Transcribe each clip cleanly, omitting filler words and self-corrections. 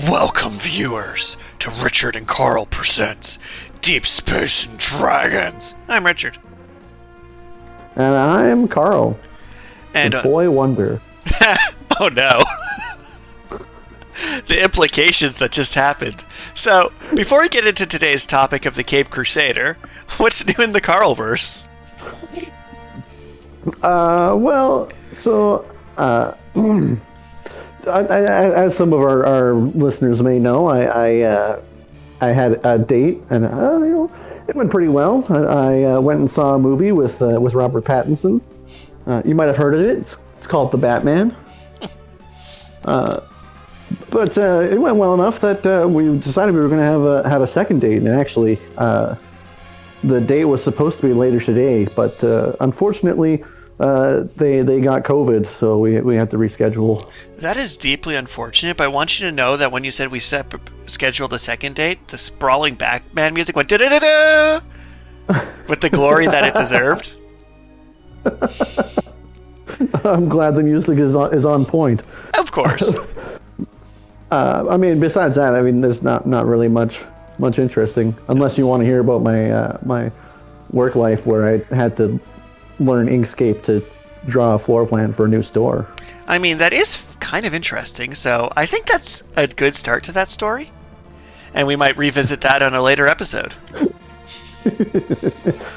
Welcome, viewers, to Richard and Karl presents Deep Space and Dragons. I'm Richard. And I'm Karl. And the boy wonder. Oh no. The implications that just happened. So, before we get into today's topic of the Cape Crusader, what's new in the Karlverse? As some of our listeners may know, I had a date, and it went pretty well. I went and saw a movie with Robert Pattinson. You might have heard of it. It's called The Batman. But it went well enough that we decided we were going to have a second date. And actually, the date was supposed to be later today, but unfortunately, they got COVID, so we had to reschedule. That is deeply unfortunate, but I want you to know that when you said we scheduled a second date, the sprawling Batman music went da-da-da-da with the glory that it deserved. I'm glad the music is on point. Of course. Besides that, there's not really much interesting, unless you want to hear about my work life where I had to learn Inkscape to draw a floor plan for a new store. That is kind of interesting, so I think that's a good start to that story. And we might revisit that on a later episode.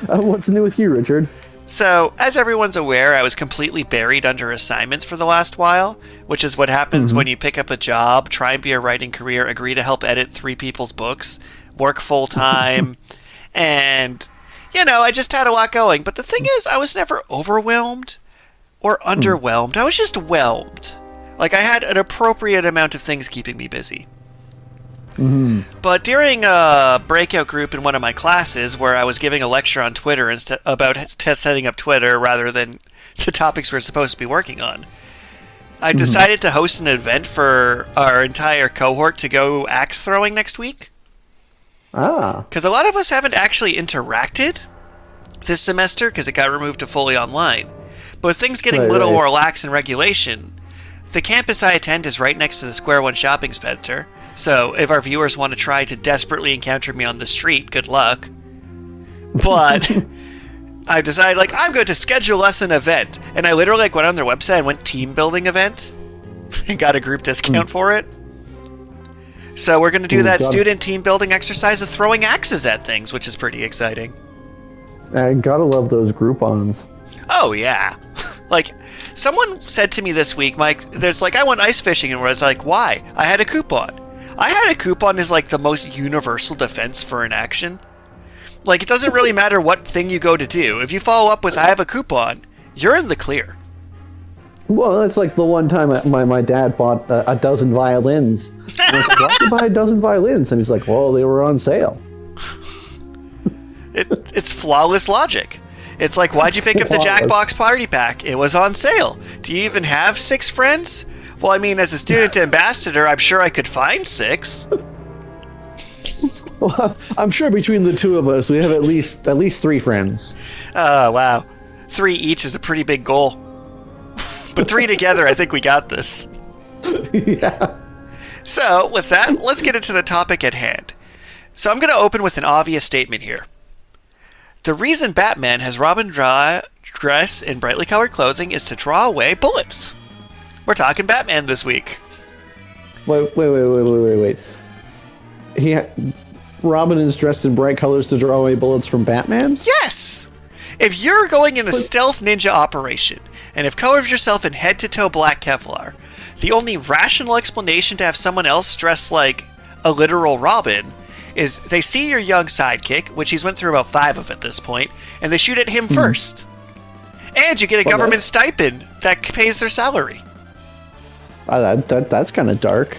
What's new with you, Richard? So, as everyone's aware, I was completely buried under assignments for the last while, which is what happens when you pick up a job, try and be a writing career, agree to help edit 3 people's books, work full-time, and I just had a lot going. But the thing is, I was never overwhelmed or underwhelmed. I was just whelmed. Like, I had an appropriate amount of things keeping me busy. But during a breakout group in one of my classes where I was giving a lecture on Twitter about setting up Twitter rather than the topics we're supposed to be working on, I decided to host an event for our entire cohort to go axe throwing next week. Because a lot of us haven't actually interacted this semester because it got removed to fully online. But with things getting a little more lax in regulation, the campus I attend is right next to the Square One shopping center. So if our viewers want to try to desperately encounter me on the street, good luck. But I decided, I'm going to schedule us an event. And I literally went on their website and went team building event and got a group discount for it. So we're going to do that student team building exercise of throwing axes at things, which is pretty exciting. I gotta love those Groupons. Oh, yeah. Someone said to me this week, Mike, I went ice fishing, and I was like, why? I had a coupon. I had a coupon is the most universal defense for an action. It doesn't really matter what thing you go to do. If you follow up with, I have a coupon, you're in the clear. Well, it's like the one time my dad bought a dozen violins. And I was like, why'd you buy a dozen violins? And he's like, well, they were on sale. It's flawless logic. It's like, why'd you pick up the Jackbox Party Pack? It was on sale. Do you even have 6 friends? Well, as a student ambassador, I'm sure I could find 6. Well, I'm sure between the two of us, we have at least 3 friends. Oh, wow. 3 each is a pretty big goal. But 3 together, I think we got this. Yeah. So, with that, let's get into the topic at hand. So I'm going to open with an obvious statement here. The reason Batman has Robin dress in brightly colored clothing is to draw away bullets. We're talking Batman this week. Wait. Robin is dressed in bright colors to draw away bullets from Batman? Yes! If you're going in a stealth ninja operation, and have colored yourself in head-to-toe black Kevlar, the only rational explanation to have someone else dressed like a literal Robin is they see your young sidekick, which he's went through about 5 of at this point, and they shoot at him first. And you get a government stipend that pays their salary. That's kind of dark.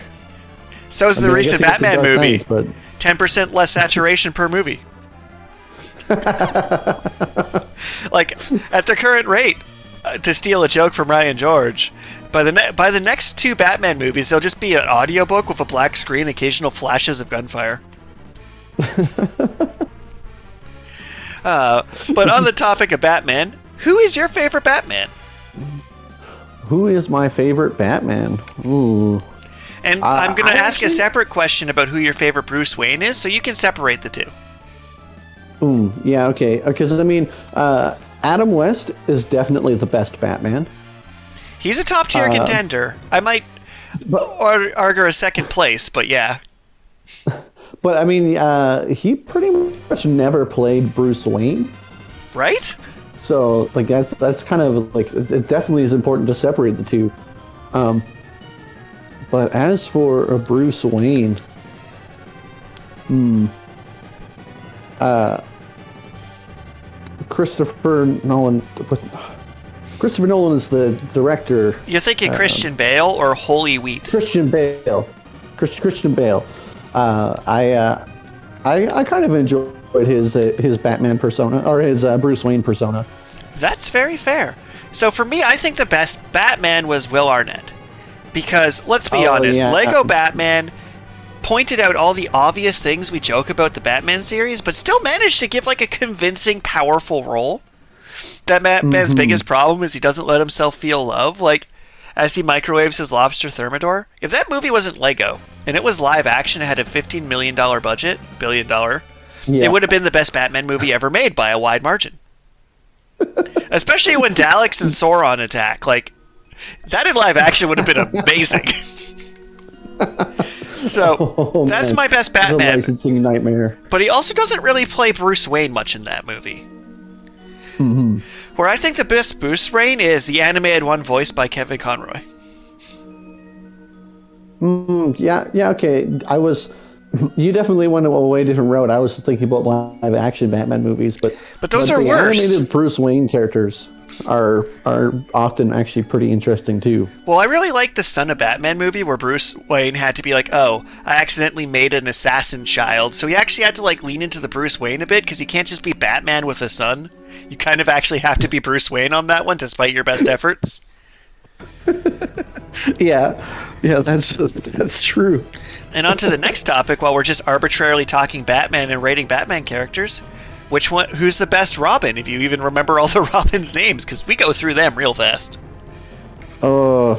So is the recent Batman movie. Night, but 10% less saturation per movie. At the current rate, to steal a joke from Ryan George, by the next 2 Batman movies, there'll just be an audiobook with a black screen, occasional flashes of gunfire. But on the topic of Batman, who is your favorite Batman? Who is my favorite Batman? Ooh. And I'm going to ask a separate question about who your favorite Bruce Wayne is, so you can separate the two. Yeah, okay. Because, I mean, Adam West is definitely the best Batman. He's a top-tier contender. I might argue a second place, but yeah. But, I mean, he pretty much never played Bruce Wayne. Right? So, like, that's kind of, like, it definitely is important to separate the two. But as for a Bruce Wayne, Christopher Nolan is the director. You're thinking Christian Bale or Holy Wheat? Christian Bale. Christian Bale. I kind of enjoyed his Batman persona, or his Bruce Wayne persona. That's very fair. So for me, I think the best Batman was Will Arnett. Because, let's be honest, yeah. Lego Batman pointed out all the obvious things we joke about the Batman series, but still managed to give, like, a convincing, powerful role. That Batman's biggest problem is he doesn't let himself feel love, like, as he microwaves his lobster thermidor. If that movie wasn't Lego, and it was live action and had a $15 million budget, $1 billion, it would have been the best Batman movie ever made by a wide margin. Especially when Daleks and Sauron attack, like, that in live action would have been amazing. So, that's my best Batman. The licensing nightmare. But he also doesn't really play Bruce Wayne much in that movie. Where I think the best Bruce Wayne is the animated one voiced by Kevin Conroy. Yeah, okay. You definitely went a way different route. I was thinking about live action Batman movies, but those are worse. The animated Bruce Wayne characters are often actually pretty interesting too. Well, I really like the Son of Batman movie where Bruce Wayne had to be like, oh, I accidentally made an assassin child. So he actually had to like lean into the Bruce Wayne a bit because you can't just be Batman with a son. You kind of actually have to be Bruce Wayne on that one despite your best efforts. Yeah, that's true. And on to the next topic while we're just arbitrarily talking Batman and rating Batman characters. Who's the best Robin, if you even remember all the Robins' names, because we go through them real fast. I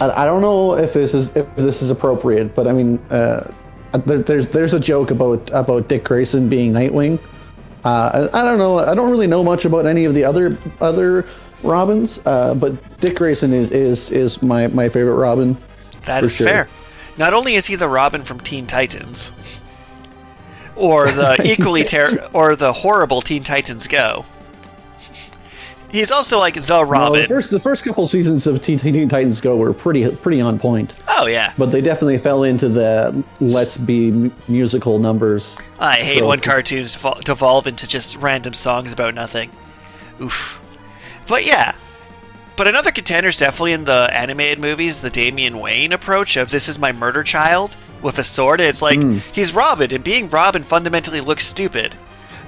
don't know if this is appropriate, but I mean, there's a joke about Dick Grayson being Nightwing. I don't know. I don't really know much about any of the other Robins, but Dick Grayson is my favorite Robin. That is fair. Not only is he the Robin from Teen Titans, or the or the horrible Teen Titans Go, he's also like the Robin. No, the first couple seasons of Teen Titans Go were pretty on point. Oh yeah, but they definitely fell into the let's be musical numbers. I hate when cartoons devolve into just random songs about nothing. Oof. But yeah. But another contender is definitely in the animated movies, the Damian Wayne approach of this is my murder child with a sword. It's like, he's Robin, and being Robin fundamentally looks stupid.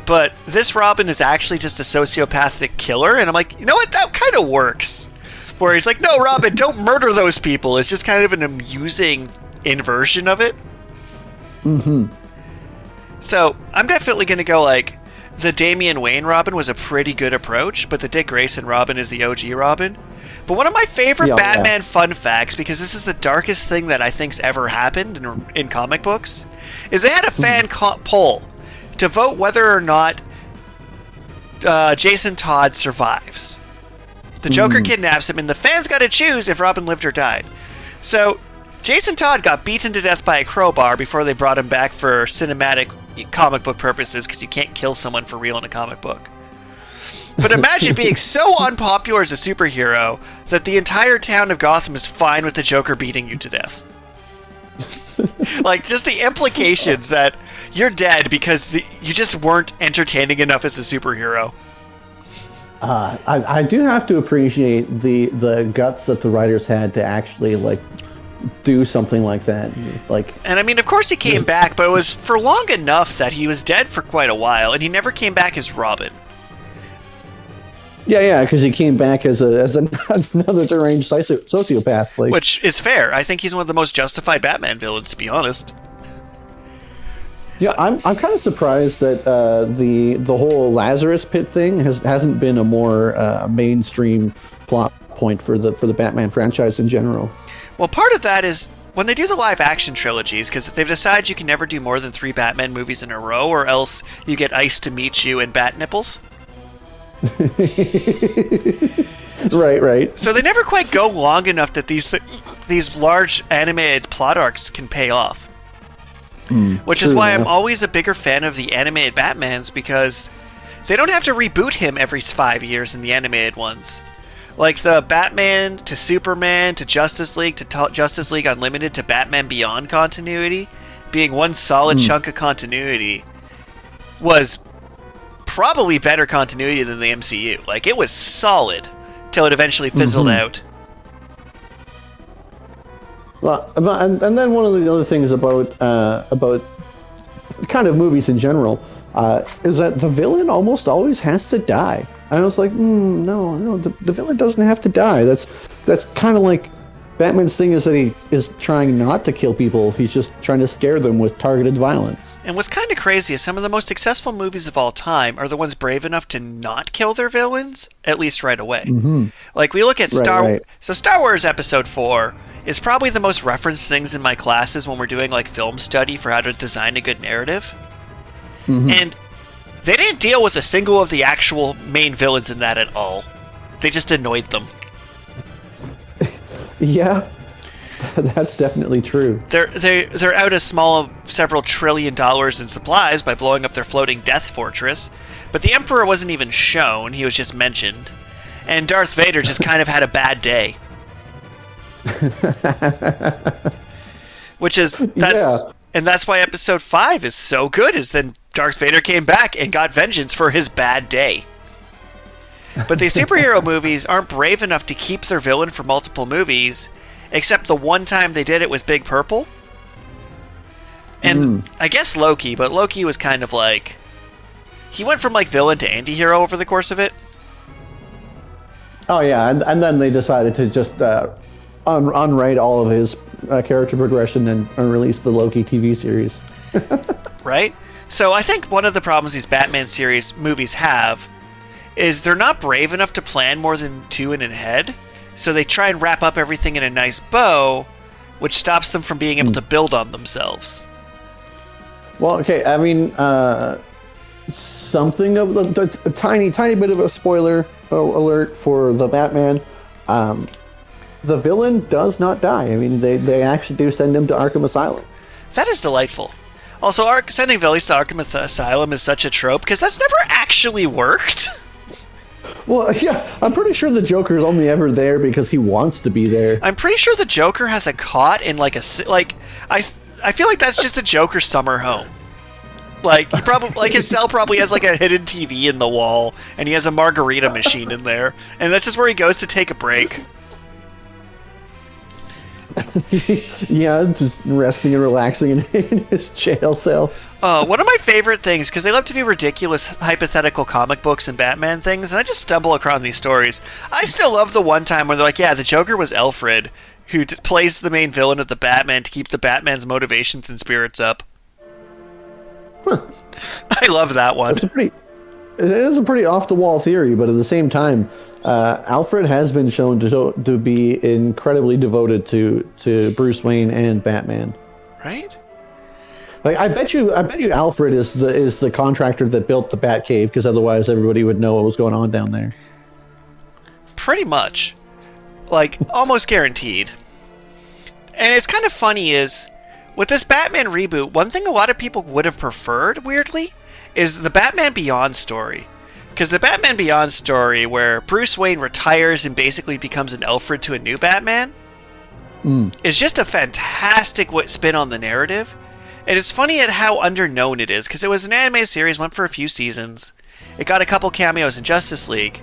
But this Robin is actually just a sociopathic killer, and I'm like, you know what, that kind of works. Where he's like, no, Robin, don't murder those people. It's just kind of an amusing inversion of it. So, I'm definitely going to go like, the Damian Wayne Robin was a pretty good approach, but the Dick Grayson Robin is the OG Robin. But one of my favorite Batman fun facts, because this is the darkest thing that I think's ever happened in comic books, is they had a fan poll to vote whether or not Jason Todd survives. The Joker kidnaps him, and the fans got to choose if Robin lived or died. So, Jason Todd got beaten to death by a crowbar before they brought him back for cinematic comic book purposes, because you can't kill someone for real in a comic book. But imagine being so unpopular as a superhero that the entire town of Gotham is fine with the Joker beating you to death. Like, just the implications that you're dead because you just weren't entertaining enough as a superhero. I do have to appreciate the guts that the writers had to actually, like, do something like that. And I mean, of course he came back, but it was for long enough that he was dead for quite a while, and he never came back as Robin. Yeah, because he came back as another deranged sociopath. Which is fair. I think he's one of the most justified Batman villains, to be honest. Yeah, I'm kind of surprised that the whole Lazarus Pit thing hasn't been a more mainstream plot point for the Batman franchise in general. Well, part of that is when they do the live action trilogies, because they've decided you can never do more than 3 Batman movies in a row, or else you get Ice to Meet You and Bat Nipples. Right. So they never quite go long enough that these large animated plot arcs can pay off. Which is why I'm always a bigger fan of the animated Batmans, because they don't have to reboot him every 5 years in the animated ones. Like the Batman to Superman to Justice League to Justice League Unlimited to Batman Beyond continuity, being one solid chunk of continuity, was probably better continuity than the MCU. Like, it was solid till it eventually fizzled out. Well, and then one of the other things about kind of movies in general is that the villain almost always has to die. And I was like, no, the villain doesn't have to die. That's kind of like Batman's thing, is that he is trying not to kill people. He's just trying to scare them with targeted violence. And what's kind of crazy is some of the most successful movies of all time are the ones brave enough to not kill their villains, at least right away. Like, we look at Star Wars Episode 4 is probably the most referenced things in my classes when we're doing, like, film study for how to design a good narrative. And they didn't deal with a single of the actual main villains in that at all. They just annoyed them. Yeah, that's definitely true. They're out several $1 trillion in supplies by blowing up their floating death fortress, but the Emperor wasn't even shown, he was just mentioned. And Darth Vader just kind of had a bad day. And that's why Episode 5 is so good, is then Darth Vader came back and got vengeance for his bad day. But the superhero movies aren't brave enough to keep their villain for multiple movies, except the one time they did it with Big Purple. And I guess Loki, but Loki was kind of like... he went from, like, villain to anti-hero over the course of it. Oh, yeah, and then they decided to just unwrite all of his character progression and release the Loki TV series. Right? So I think one of the problems these Batman series movies have is they're not brave enough to plan more than 2 in ahead, so they try and wrap up everything in a nice bow, which stops them from being able to build on themselves. Well, okay, I mean, something of a tiny bit of a spoiler alert for the Batman. The villain does not die. I mean, they actually do send him to Arkham Asylum. That is delightful. Also, sending villains to Arkham Asylum is such a trope, because that's never actually worked. Well, yeah, I'm pretty sure the Joker is only ever there because he wants to be there. I'm pretty sure the Joker has a cot in, like, I feel like that's just the Joker's summer home. Like, he probably, like, his cell probably has, like, a hidden TV in the wall, and he has a margarita machine in there, and that's just where he goes to take a break. Yeah, just resting and relaxing in his jail cell. One of my favorite things, because they love to do ridiculous hypothetical comic books and Batman things, and I just stumble across these stories. I still love the one time where they're like, yeah, the Joker was Alfred, who plays the main villain of the Batman to keep the Batman's motivations and spirits up. Huh. I love that one. It is a pretty off-the-wall theory, but at the same time, Alfred has been shown to be incredibly devoted to Bruce Wayne and Batman. Right? Like, I bet you Alfred is the contractor that built the Batcave, because otherwise everybody would know what was going on down there. Pretty much. Like, almost guaranteed. And it's kind of funny is, with this Batman reboot, one thing a lot of people would have preferred, weirdly, is the Batman Beyond story. Because the Batman Beyond story, where Bruce Wayne retires and basically becomes an Alfred to a new Batman, is just a fantastic spin on the narrative. And it's funny at how underknown it is, because it was an anime series, went for a few seasons. It got a couple cameos in Justice League.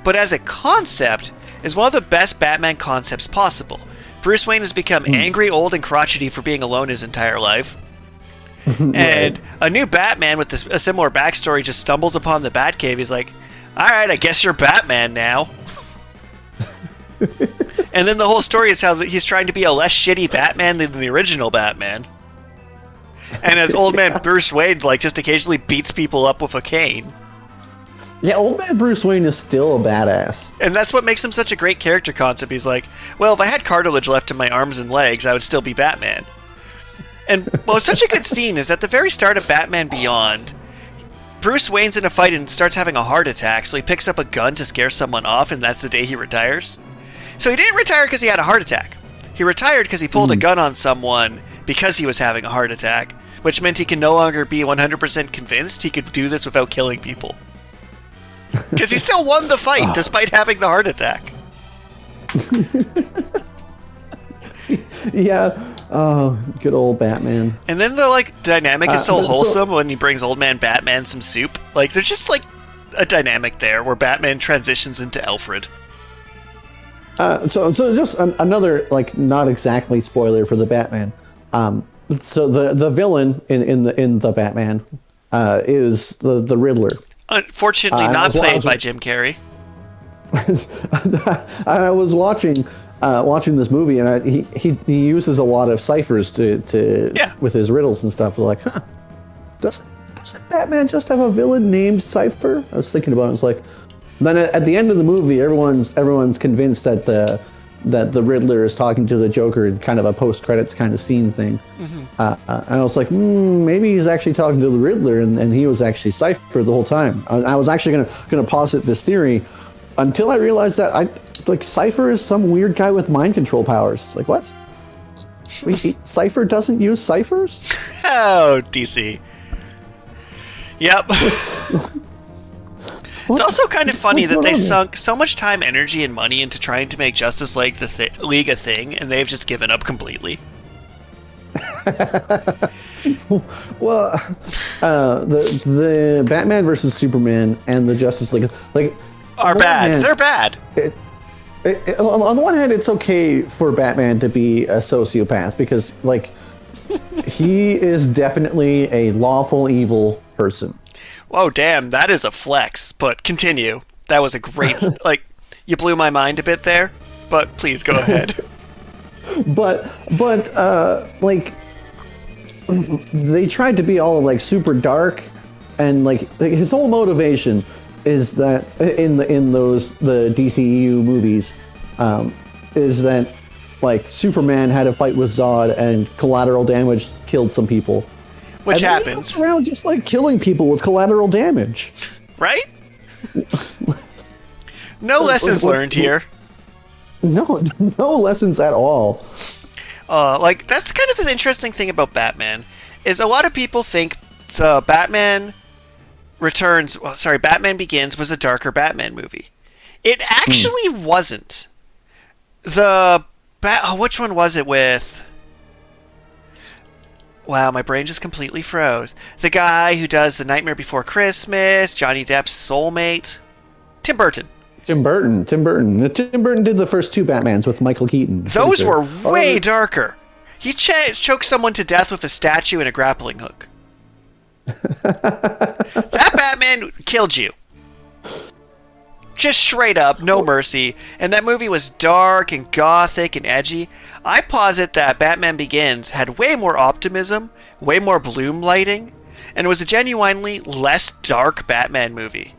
But as a concept, is one of the best Batman concepts possible. Bruce Wayne has become angry, old, and crotchety for being alone his entire life. And a new Batman with a similar backstory just stumbles upon the Batcave. He's like, alright, I guess you're Batman now. And then the whole story is how he's trying to be a less shitty Batman than the original Batman. And as old man Bruce Wayne, like, just occasionally beats people up with a cane. Yeah, old man Bruce Wayne is still a badass. And that's what makes him such a great character concept. He's like, well, if I had cartilage left in my arms and legs, I would still be Batman. And, well, such a good scene is at the very start of Batman Beyond, Bruce Wayne's in a fight and starts having a heart attack, so he picks up a gun to scare someone off, and that's the day he retires. So he didn't retire because he had a heart attack. He retired because he pulled a gun on someone because he was having a heart attack, which meant he can no longer be 100% convinced he could do this without killing people. Because he still won the fight despite having the heart attack. Yeah. Oh, good old Batman. And then the like dynamic is so wholesome when he brings old man Batman some soup. Like there's just like a dynamic there where Batman transitions into Alfred. So just another like not exactly spoiler for the Batman. So the villain in the Batman is the Riddler. Unfortunately, not played by Jim Carrey. I was watching this movie, and he uses a lot of ciphers to with his riddles and stuff. Like, does Batman just have a villain named Cypher? I was thinking about it. It's like, then at the end of the movie, everyone's convinced that the Riddler is talking to the Joker in kind of a post-credits kind of scene thing. Mm-hmm. And I was like, maybe he's actually talking to the Riddler, and he was actually Cypher the whole time. I was actually gonna posit this theory until I realized that Cypher is some weird guy with mind control powers. Like, what? Cypher doesn't use ciphers? Oh, DC. Yep. It's also kind of funny that they sunk so much time, energy, and money into trying to make Justice League League a thing, and they've just given up completely. Well, the Batman versus Superman and the Justice League are bad. They're bad. On the one hand, it's okay for Batman to be a sociopath because, he is definitely a lawful evil person. Whoa, damn, that is a flex, but continue. That was a great... you blew my mind a bit there, but please go ahead. but they tried to be all, super dark, and, his whole motivation is that, in the DCEU movies, is that, Superman had a fight with Zod, and collateral damage killed some people. Which happens. He goes around just killing people with collateral damage. Right? No lessons learned here. No lessons at all. That's kind of the interesting thing about Batman, is a lot of people think the Batman Begins was a darker Batman movie. It actually wasn't. Which one was it with? Wow, my brain just completely froze. The guy who does The Nightmare Before Christmas, Johnny Depp's soulmate, Tim Burton. Tim Burton did the first two Batmans with Michael Keaton. Those were way darker. He choked someone to death with a statue and a grappling hook. That Batman killed you. Just straight up, no mercy. And that movie was dark and gothic and edgy. I posit that Batman Begins had way more optimism, way more bloom lighting, and was a genuinely less dark Batman movie.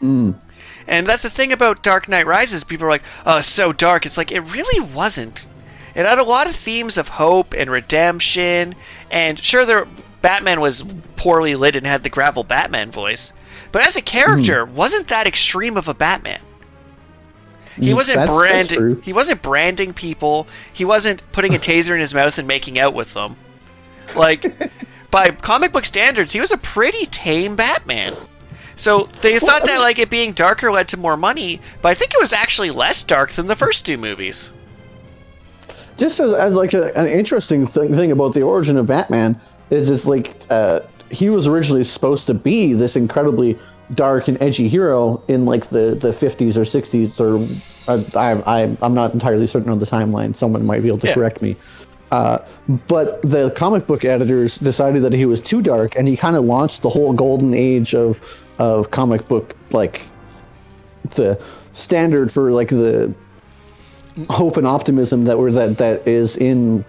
And that's the thing about Dark Knight Rises. People are like, oh, it's so dark. It's like, it really wasn't. It had a lot of themes of hope and redemption, and sure, Batman was poorly lit and had the gravel Batman voice, but as a character, wasn't that extreme of a Batman. He wasn't branding people. He wasn't putting a taser in his mouth and making out with them. By comic book standards, he was a pretty tame Batman. So they thought that it being darker led to more money, but I think it was actually less dark than the first two movies. Just as an interesting thing about the origin of Batman is he was originally supposed to be this incredibly dark and edgy hero in the 50s or 60s, or I'm not entirely certain on the timeline. Someone might be able to correct me. But the comic book editors decided that he was too dark, and he kind of launched the whole golden age of comic book, the standard for the hope and optimism that is in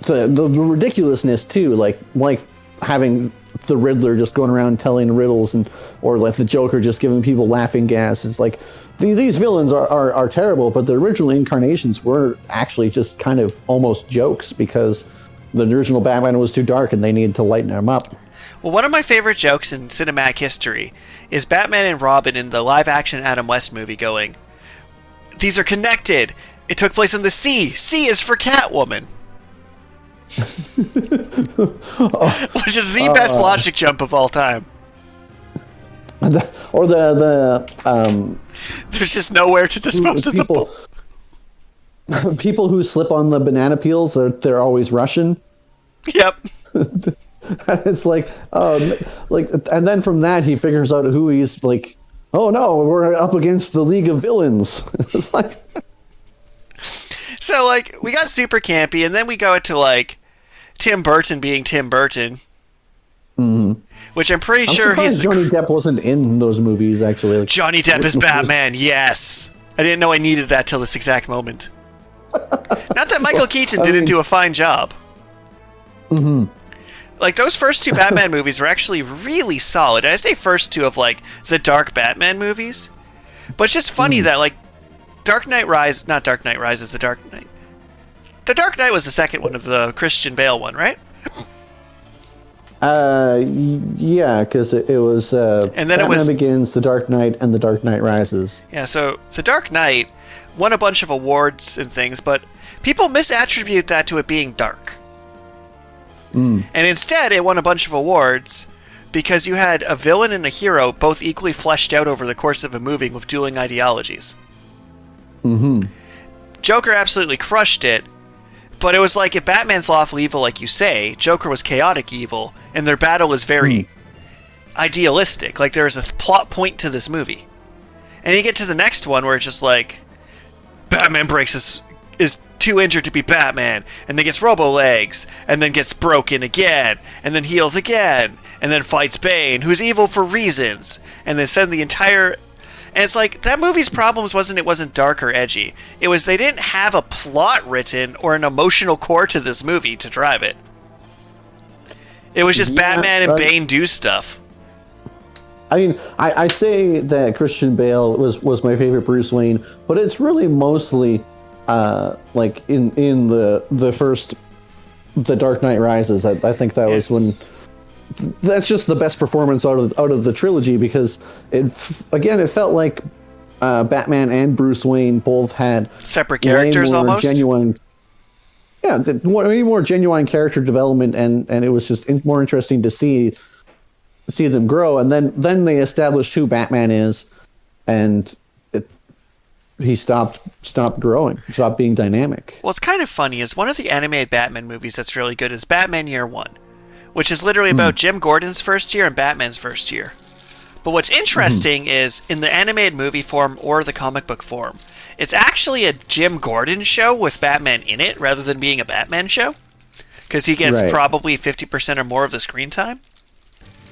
the ridiculousness too, like having the Riddler just going around telling riddles, or like the Joker just giving people laughing gas. It's like these villains are terrible, but the original incarnations were actually just kind of almost jokes because the original Batman was too dark and they needed to lighten him up. Well, one of my favorite jokes in cinematic history is Batman and Robin in the live-action Adam West movie going, "These are connected. It took place in the sea. C is for Catwoman." Which is the best logic jump of all time. Or there's just nowhere to dispose of the ball. People who slip on the banana peels, they're always Russian. Yep. It's like, and then from that he figures out who he's like. Oh no, we're up against the League of Villains. It's like, so like we got super campy, and then we go into like Tim Burton being Tim Burton, which I'm pretty sure he's Johnny Depp wasn't in those movies actually. Like, Johnny Depp is Batman. Yes, I didn't know I needed that till this exact moment. Not that Michael Keaton didn't do a fine job. Like those first two Batman movies were actually really solid. And I say first two of like the dark Batman movies, but it's just funny that like The Dark Knight Rises, The Dark Knight. The Dark Knight was the second one of the Christian Bale one, right? Yeah, because it was and then Batman it was Begins, The Dark Knight, and The Dark Knight Rises. Yeah, so The Dark Knight won a bunch of awards and things, but people misattribute that to it being dark. And instead, it won a bunch of awards because you had a villain and a hero both equally fleshed out over the course of a movie with dueling ideologies. Joker absolutely crushed it, but it was like if Batman's lawful evil, like you say, Joker was chaotic evil, and their battle is very idealistic. Like there is a plot point to this movie. And you get to the next one where it's just like, Batman is too injured to be Batman, and then gets robo-legs, and then gets broken again, and then heals again, and then fights Bane, who's evil for reasons, and then send the entire... And it's like, that movie's problems it wasn't dark or edgy. It was they didn't have a plot written or an emotional core to this movie to drive it. It was just Batman and Bane do stuff. I mean, I say that Christian Bale was my favorite Bruce Wayne, but it's really mostly like in the first The Dark Knight Rises. I think that was when that's just the best performance out of the trilogy, because it felt like Batman and Bruce Wayne both had separate characters, almost genuine. Yeah, way more genuine character development, and it was just more interesting to see them grow. And then they established who Batman is, and he stopped growing, stopped being dynamic. Well, it's kind of funny is one of the animated Batman movies that's really good is Batman Year One, which is literally about Jim Gordon's first year and Batman's first year. But what's interesting is in the animated movie form or the comic book form, it's actually a Jim Gordon show with Batman in it rather than being a Batman show, because he gets probably 50% or more of the screen time.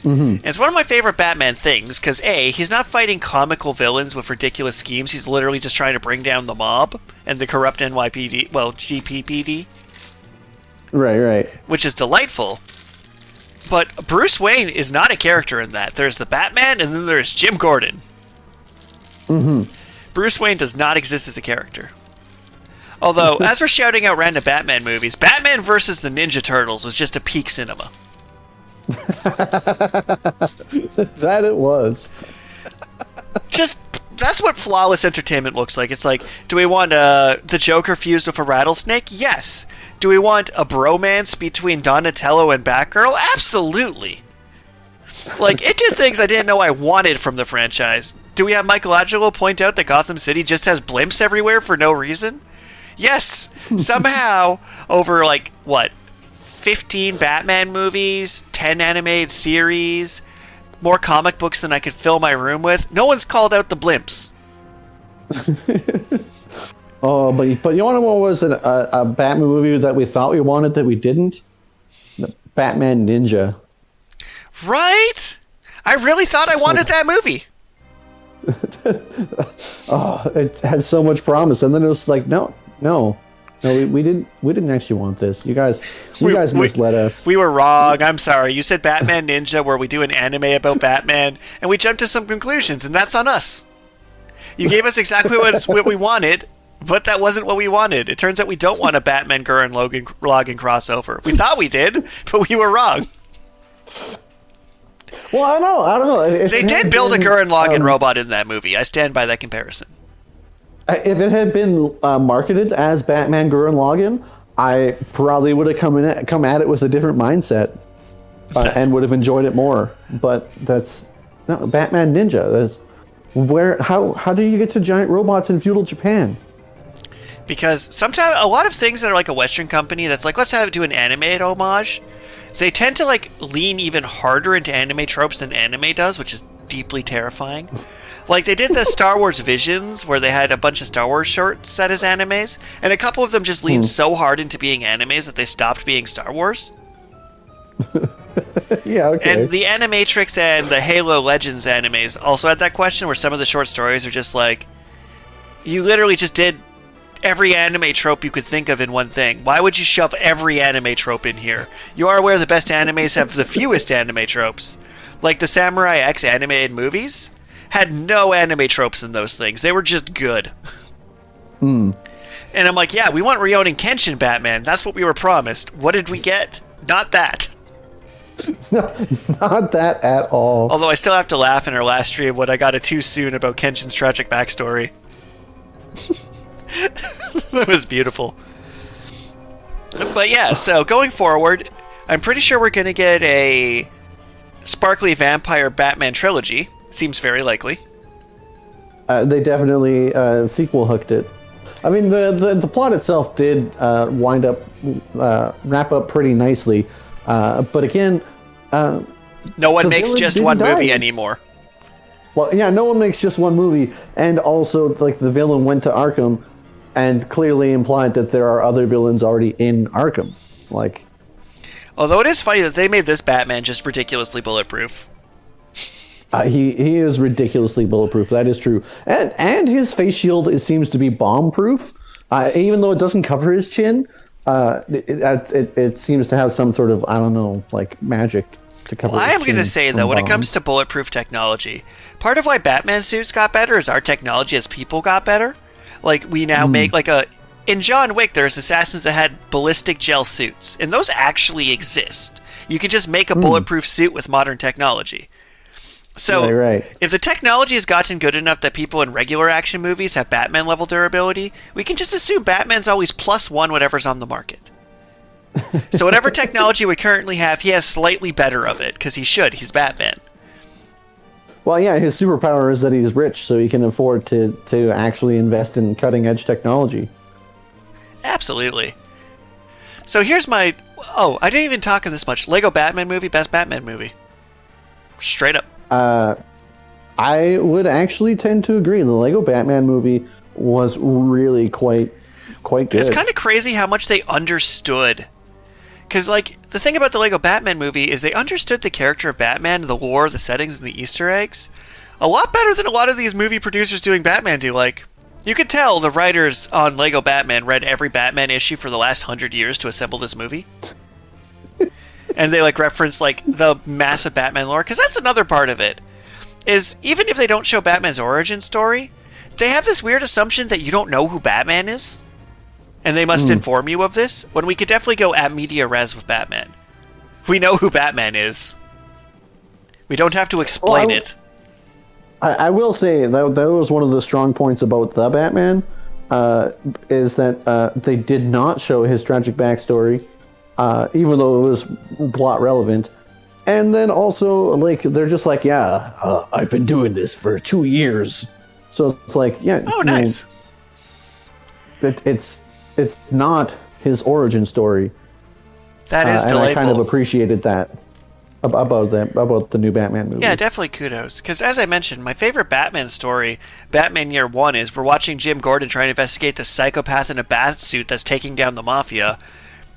And it's one of my favorite Batman things, because A, he's not fighting comical villains with ridiculous schemes. He's literally just trying to bring down the mob and the corrupt NYPD, well, GPPD. Right. Which is delightful. But Bruce Wayne is not a character in that. There's the Batman, and then there's Jim Gordon. Bruce Wayne does not exist as a character. Although, as we're shouting out random Batman movies, Batman vs. the Ninja Turtles was just a peak cinema. That it was. That's what flawless entertainment looks like. It's like, do we want the Joker fused with a rattlesnake? Yes. Do we want a bromance between Donatello and Batgirl? Absolutely. Like, it did things I didn't know I wanted from the franchise. Do we have Michelangelo point out that Gotham City just has blimps everywhere for no reason? Yes. Somehow, over, 15 Batman movies, 10 animated series, more comic books than I could fill my room with, no one's called out the blimps. Oh, but you want to know what was a Batman movie that we thought we wanted that we didn't? The Batman Ninja. Right? I really thought I wanted that movie. Oh, it had so much promise, and then it was like, no. No, we didn't actually want this. You guys misled us. We were wrong. I'm sorry. You said Batman Ninja, where we do an anime about Batman, and we jumped to some conclusions, and that's on us. You gave us exactly what we wanted, but that wasn't what we wanted. It turns out we don't want a Batman Gurren Lagann crossover. We thought we did, but we were wrong. Well, I don't know. They did build a Gurren Lagann robot in that movie. I stand by that comparison. If it had been marketed as Batman Gurren Lagann, I probably would have come at it with a different mindset and would have enjoyed it more. But that's no Batman Ninja. That's how do you get to giant robots in feudal Japan? Because sometimes a lot of things that are like a Western company that's like, let's do an animated homage, they tend to like lean even harder into anime tropes than anime does, which is deeply terrifying. Like they did the Star Wars Visions, where they had a bunch of Star Wars shorts set as animes, and a couple of them just leaned so hard into being animes that they stopped being Star Wars. Yeah, okay. And the Animatrix and the Halo Legends animes also had that question, where some of the short stories are just like, you literally just did every anime trope you could think of in one thing. Why would you shove every anime trope in here? You are aware the best animes have the fewest anime tropes. Like the Samurai X animated movies had no anime tropes in those things. They were just good. And I'm like, yeah, we want Ryonin Kenshin Batman. That's what we were promised. What did we get? Not that. Not that at all. Although I still have to laugh in our last stream when I got it too soon about Kenshin's tragic backstory. That was beautiful. But yeah, so going forward, I'm pretty sure we're going to get a sparkly vampire Batman trilogy. Seems very likely. They definitely sequel hooked it. I mean, the plot itself did wrap up pretty nicely. But again, no one makes just one movie anymore. Well, yeah, no one makes just one movie, and also like the villain went to Arkham, and clearly implied that there are other villains already in Arkham. Like, although it is funny that they made this Batman just ridiculously bulletproof. He is ridiculously bulletproof. That is true, and his face shield it seems to be bomb proof, even though it doesn't cover his chin. It seems to have some sort of, I don't know, like magic to cover. Well, I am going to say though, when it comes to bulletproof technology, part of why Batman suits got better is our technology as people got better. Like we now make in John Wick, there's assassins that had ballistic gel suits, and those actually exist. You can just make a bulletproof suit with modern technology. So, if the technology has gotten good enough that people in regular action movies have Batman-level durability, we can just assume Batman's always +1 whatever's on the market. So whatever technology we currently have, he has slightly better of it, because he's Batman. Well, yeah, his superpower is that he's rich, so he can afford to actually invest in cutting-edge technology. Absolutely. So here's my... Oh, I didn't even talk of this much. Lego Batman movie, best Batman movie. Straight up. I would actually tend to agree. The Lego Batman movie was really quite good. It's kind of crazy how much they understood. Because, like, the thing about the Lego Batman movie is they understood the character of Batman, the lore, the settings, and the Easter eggs a lot better than a lot of these movie producers doing Batman do. Like, you could tell the writers on Lego Batman read every Batman issue for the last 100 years to assemble this movie. And they, like, reference, like, the massive Batman lore. Because that's another part of it. Is, even if they don't show Batman's origin story, they have this weird assumption that you don't know who Batman is. And they must inform you of this, when we could definitely go at media res with Batman. We know who Batman is. We don't have to explain it. I will say, that was one of the strong points about the Batman, is that they did not show his tragic backstory. Even though it was plot relevant. And then also, like, they're just like, yeah, I've been doing this for 2 years. So it's like, yeah. Oh, nice. It's not his origin story. That is delightful. And I kind of appreciated that about the new Batman movie. Yeah, definitely kudos. Because as I mentioned, my favorite Batman story, Batman Year One, is we're watching Jim Gordon try to investigate the psychopath in a bat suit that's taking down the mafia.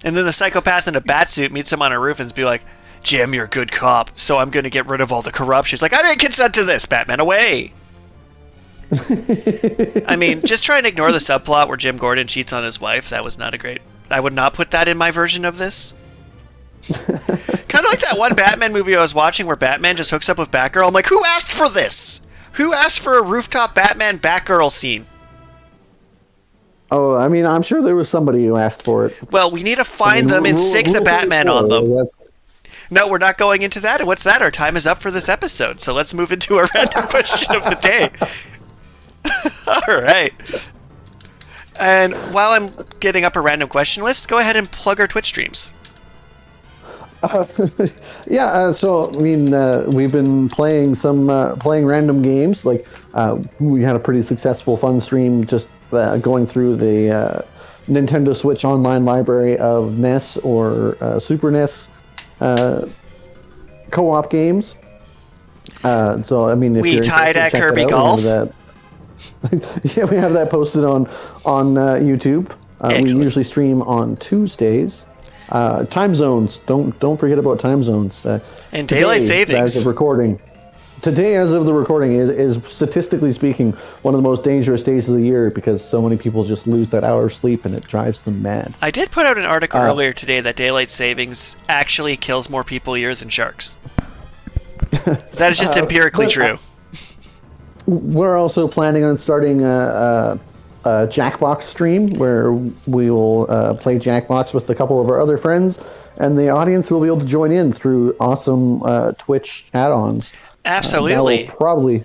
And then the psychopath in a batsuit meets him on a roof and be like, Jim, you're a good cop, so I'm going to get rid of all the corruption. He's like, I didn't consent to this, Batman, away! I mean, just try and ignore the subplot where Jim Gordon cheats on his wife. That was not a great... I would not put that in my version of this. Kind of like that one Batman movie I was watching where Batman just hooks up with Batgirl. I'm like, who asked for this? Who asked for a rooftop Batman Batgirl scene? Oh, I mean, I'm sure there was somebody who asked for it. Well, we need to find them and sick the Batman on them. No, we're not going into that. What's that? Our time is up for this episode. So let's move into a random question of the day. All right. And while I'm getting up a random question list, go ahead and plug our Twitch streams. So I mean, we've been playing playing random games. Like we had a pretty successful fun stream just going through the Nintendo Switch online library of NES or Super NES co-op games. So I mean, if we tied at Kirby Golf. Yeah, we have that posted on YouTube. We usually stream on Tuesdays. Time zones. Don't forget about time zones. And daylight savings. As of recording. Today, as of the recording, is statistically speaking one of the most dangerous days of the year because so many people just lose that hour of sleep and it drives them mad. I did put out an article earlier today that daylight savings actually kills more people a year than sharks. That is just empirically true. We're also planning on starting a Jackbox stream where we will play Jackbox with a couple of our other friends, and the audience will be able to join in through awesome Twitch add-ons. Absolutely. We'll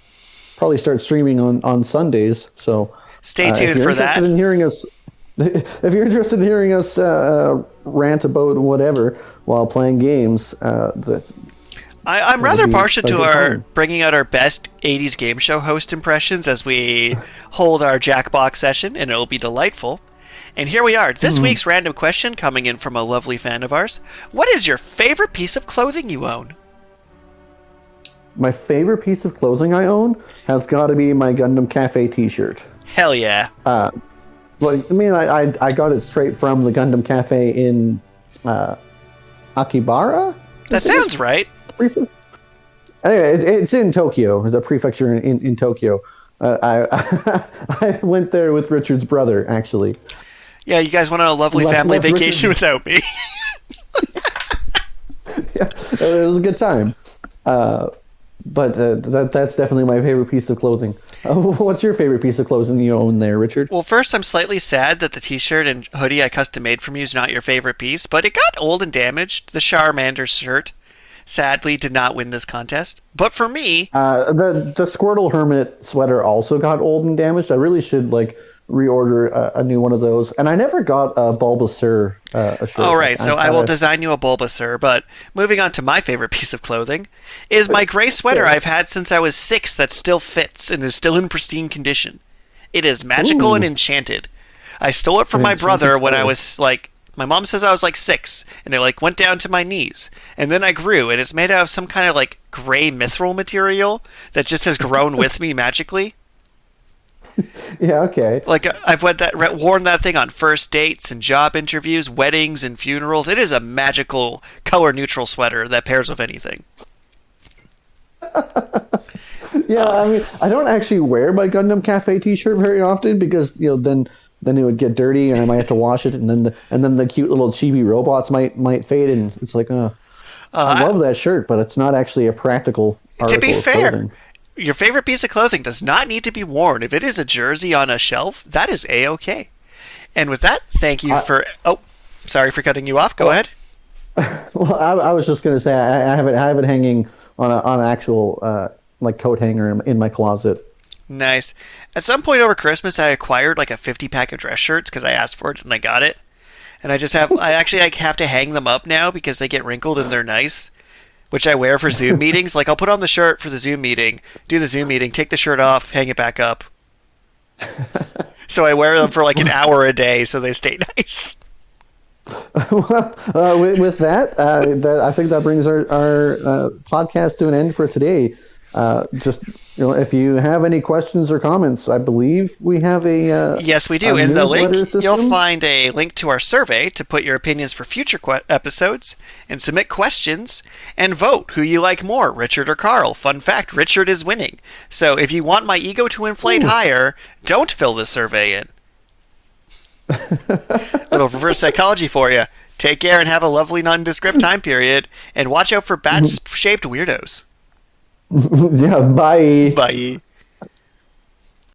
probably start streaming on Sundays. So stay tuned for that. If you're interested in hearing us rant about whatever while playing games, I'm rather partial to our bringing out our best 80s game show host impressions as we hold our Jackbox session, and it'll be delightful. And here we are. This week's random question coming in from a lovely fan of ours. What is your favorite piece of clothing you own? My favorite piece of clothing I own has got to be my Gundam Cafe t-shirt. Hell yeah. I got it straight from the Gundam Cafe in Akibara? That sounds right. Anyway, it's in Tokyo, the prefecture in Tokyo. I went there with Richard's brother, actually. Yeah, you guys went on a lovely family vacation without me. Yeah, it was a good time. But that's definitely my favorite piece of clothing. What's your favorite piece of clothing you own there, Richard? Well, first, I'm slightly sad that the t-shirt and hoodie I custom made from you is not your favorite piece, but it got old and damaged. The Charmander shirt sadly did not win this contest. But for me... the Squirtle Hermit sweater also got old and damaged. I really should reorder a new one of those. And I never got a Bulbasaur shirt. All right, so I will design you a Bulbasaur. But moving on to my favorite piece of clothing is my gray sweater I've had since I was 6 that still fits and is still in pristine condition. It is magical and enchanted. I stole it from my brother when I was my mom says I was 6, and it went down to my knees. And then I grew, and it's made out of some kind of gray mithril material that just has grown with me magically. Yeah, okay. I've worn that thing on first dates and job interviews, weddings and funerals. It is a magical color neutral sweater that pairs with anything. Yeah, I mean, I don't actually wear my Gundam Cafe t-shirt very often because then it would get dirty and I might have to wash it, and then the cute little chibi robots might fade, and it's I love that shirt, but it's not actually a practical article. To be fair, clothing. Your favorite piece of clothing does not need to be worn. If it is a jersey on a shelf, that is A-okay. And with that, thank you for... Oh, sorry for cutting you off. Go ahead. Well, I was just going to say I have it hanging on an actual coat hanger in my closet. Nice. At some point over Christmas, I acquired a 50-pack of dress shirts because I asked for it and I got it. And I actually have to hang them up now because they get wrinkled and they're nice, which I wear for Zoom meetings. I'll put on the shirt for the Zoom meeting, do the Zoom meeting, take the shirt off, hang it back up. So I wear them for an hour a day so they stay nice. Well, with that, I think that brings our podcast to an end for today. Just if you have any questions or comments, I believe we have a yes, we do. In the link, system. you'll find a link to our survey to put your opinions for future episodes and submit questions and vote who you like more, Richard or Karl. Fun fact, Richard is winning. So if you want my ego to inflate higher, don't fill the survey in. Little reverse psychology for you. Take care and have a lovely nondescript time period, and watch out for bat-shaped weirdos. Yeah, bye. Bye.